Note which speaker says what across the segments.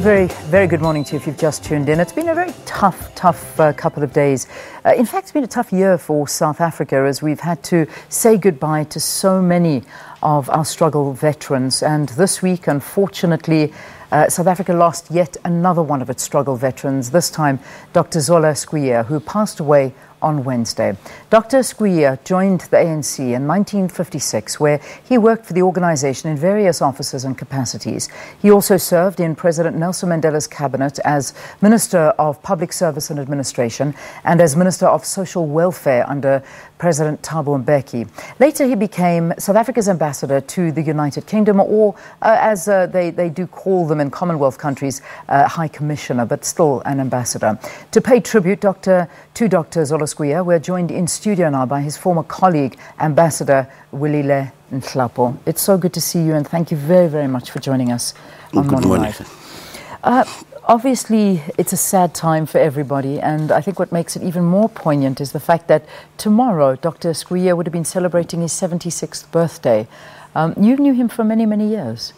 Speaker 1: very good morning to you if you've just tuned in. It's been a very tough couple of days. In fact, it's been a tough year for South Africa as we've had to say goodbye to so many of our struggle veterans. And this week, unfortunately, South Africa lost yet another one of its struggle veterans, this time Dr Zola Skweyiya, who passed away on Wednesday. Dr Skweyiya joined the ANC in 1956, where he worked for the organization in various offices and capacities. He also served in President Nelson Mandela's cabinet as Minister of Public Service and Administration and as Minister of Social Welfare under President Thabo Mbeki. Later, he became South Africa's ambassador to the United Kingdom, or as they do call them in Commonwealth countries, High Commissioner, but still an ambassador. To pay tribute to Dr Zola Skweyiya, we're joined in studio now by his former colleague, Ambassador Welile Nhlapo. It's so good to see you, and thank you very, very much for joining us on Morning Live. Obviously, it's a sad time for everybody, and I think what makes it even more poignant is the fact that tomorrow Dr Skweyiya would have been celebrating his 76th birthday. You knew him for many, many years.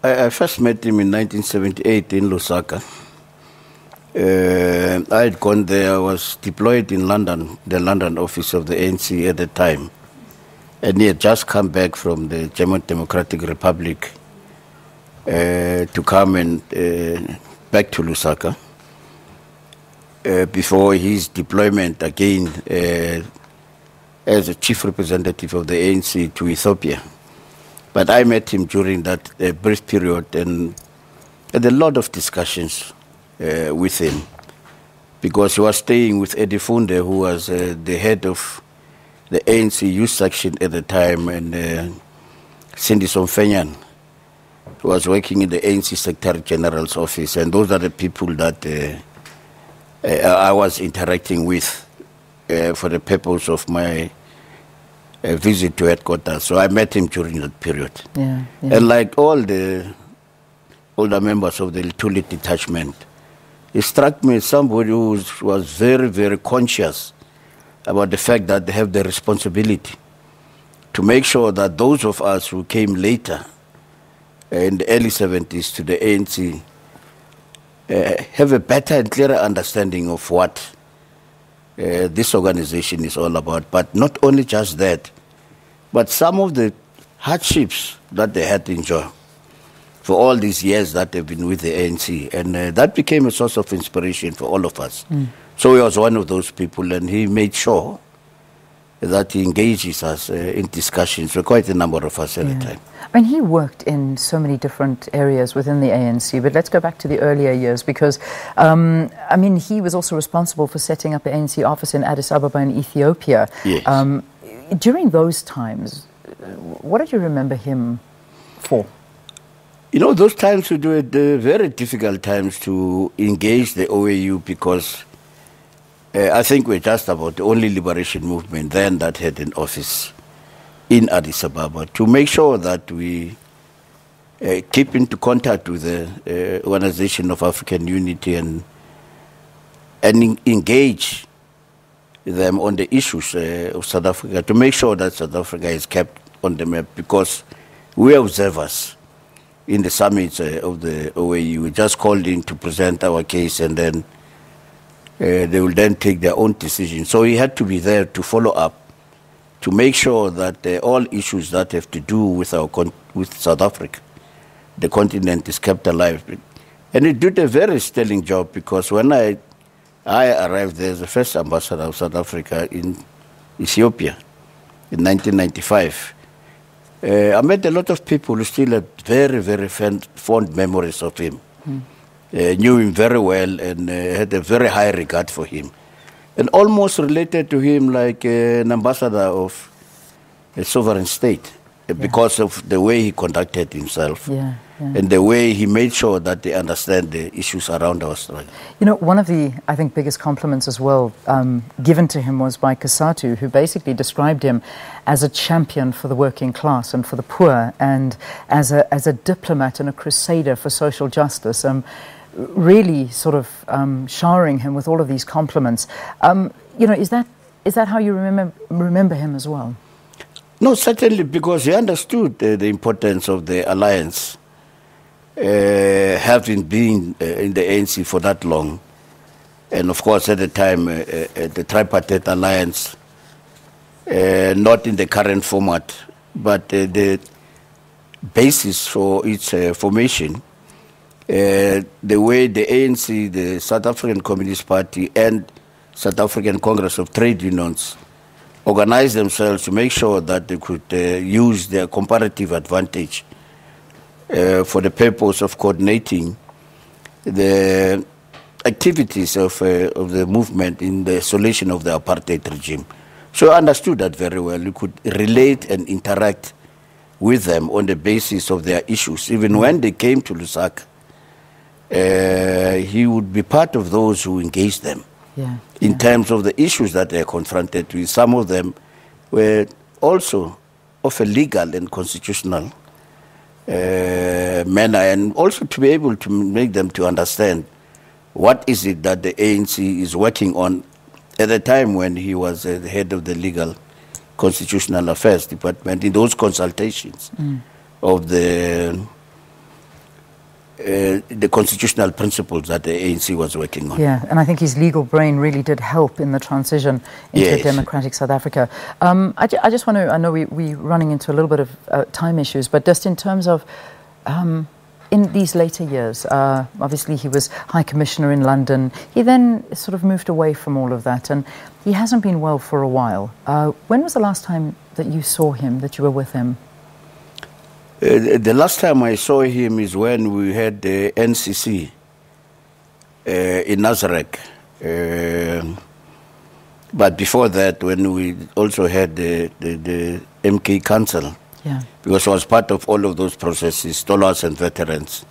Speaker 2: I first met him in 1978 in Lusaka. I had gone there. I was deployed in London, the London office of the ANC at the time. And he had just come back from the German Democratic Republic to come and back to Lusaka before his deployment again as a chief representative of the ANC to Ethiopia. But I met him during that brief period and had a lot of discussions with him, because he was staying with Eddie Funde, who was the head of the ANC youth section at the time, and Cindy Somfenyan, who was working in the ANC Secretary General's office. And those are the people that I was interacting with for the purpose of my visit to headquarters. So I met him during that period. Yeah. And like all the older members of the Tuli detachment, it struck me as somebody who was very, very conscious about the fact that they have the responsibility to make sure that those of us who came later in the early 70s to the ANC have a better and clearer understanding of what this organization is all about. But not only just that, but some of the hardships that they had to endure for all these years that they've been with the ANC. And that became a source of inspiration for all of us. So he was one of those people, and he made sure that he engages us in discussions for quite a number of us at a time.
Speaker 1: I mean, he worked in so many different areas within the ANC, but let's go back to the earlier years, because, I mean, he was also responsible for setting up the ANC office in Addis Ababa in Ethiopia.
Speaker 2: Yes.
Speaker 1: During those times, what did you remember him for?
Speaker 2: You know, those times were very difficult times to engage the OAU, because I think we're just about the only liberation movement then that had an office in Addis Ababa, to make sure that we keep into contact with the Organization of African Unity and engage them on the issues of South Africa, to make sure that South Africa is kept on the map, because we are observers in the summits of the OAU. We just called in to present our case, and then they will then take their own decision. So he had to be there to follow up, to make sure that all issues that have to do with with South Africa, the continent, is kept alive. And he did a very sterling job, because when I arrived there as the first ambassador of South Africa in Ethiopia in 1995, I met a lot of people who still had very, very fond memories of him. Knew him very well and had a very high regard for him, and almost related to him like an ambassador of a sovereign state, because of the way he conducted himself and the way he made sure that they understand the issues around our struggle.
Speaker 1: You know, one of the, I think, biggest compliments as well given to him was by Kasatu, who basically described him as a champion for the working class and for the poor, and as a diplomat and a crusader for social justice. Really sort of showering him with all of these compliments. You know, is that how you remember him as well?
Speaker 2: No, certainly, because he understood the importance of the alliance having been in the ANC for that long, and of course at the time the tripartite alliance, not in the current format, but the basis for its formation, the way the ANC, the South African Communist Party, and South African Congress of Trade Unions organized themselves to make sure that they could use their comparative advantage for the purpose of coordinating the activities of the movement in the solution of the apartheid regime. So I understood that very well. You could relate and interact with them on the basis of their issues. Even when they came to Lusaka, he would be part of those who engaged them in terms of the issues that they are confronted with. Some of them were also of a legal and constitutional manner, and also to be able to make them to understand what is it that the ANC is working on at the time when he was the head of the Legal Constitutional Affairs Department, in those consultations of the constitutional principles that the ANC was working on.
Speaker 1: Yeah, and I think his legal brain really did help in the transition into a democratic South Africa. I just want to, I know we're running into a little bit of time issues, but just in terms of in these later years, obviously he was High Commissioner in London. He then sort of moved away from all of that, and he hasn't been well for a while. When was the last time that you saw him, that you were with him?
Speaker 2: The last time I saw him is when we had the NCC in Nazareth. But before that, when we also had the MK Council, because I was part of all of those processes, stalwarts and veterans,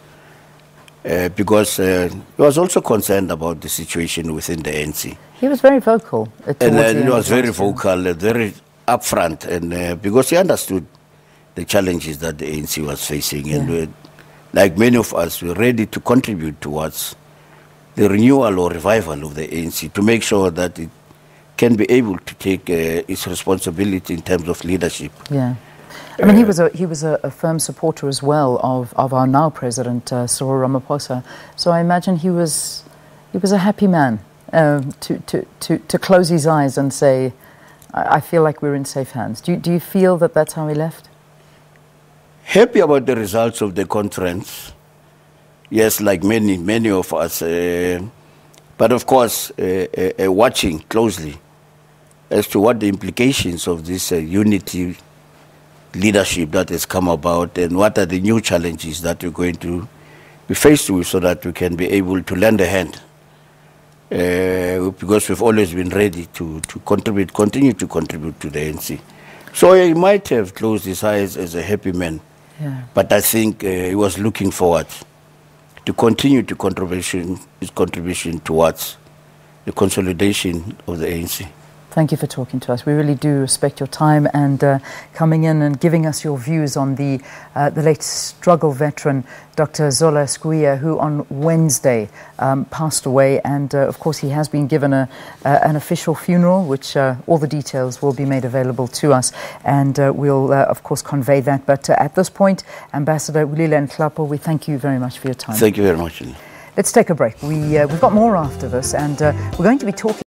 Speaker 2: because he was also concerned about the situation within the ANC.
Speaker 1: He was very vocal.
Speaker 2: And he was very vocal, very upfront, and because he understood the challenges that the ANC was facing, and like many of us, were ready to contribute towards the renewal or revival of the ANC, to make sure that it can be able to take its responsibility in terms of leadership.
Speaker 1: Yeah, I mean, he was a firm supporter as well of our now President Cyril Ramaphosa. So I imagine he was a happy man to close his eyes and say, I feel like we're in safe hands. Do you feel that that's how he left?
Speaker 2: Happy about the results of the conference, yes, like many of us, but of course watching closely as to what the implications of this unity leadership that has come about, and what are the new challenges that we're going to be faced with, so that we can be able to lend a hand, because we've always been ready to contribute, continue to contribute to the ANC. So he might have closed his eyes as a happy man. But I think he was looking forward to continue to his contribution towards the consolidation of the ANC.
Speaker 1: Thank you for talking to us. We really do respect your time and coming in and giving us your views on the late struggle veteran, Dr Zola Skweyiya, who on Wednesday passed away. And of course, he has been given an official funeral, which all the details will be made available to us. And we'll, of course, convey that. But at this point, Ambassador Welile Nhlapo, we thank you very much for your time.
Speaker 2: Thank you very much.
Speaker 1: Let's take a break. We've got more after this, and we're going to be talking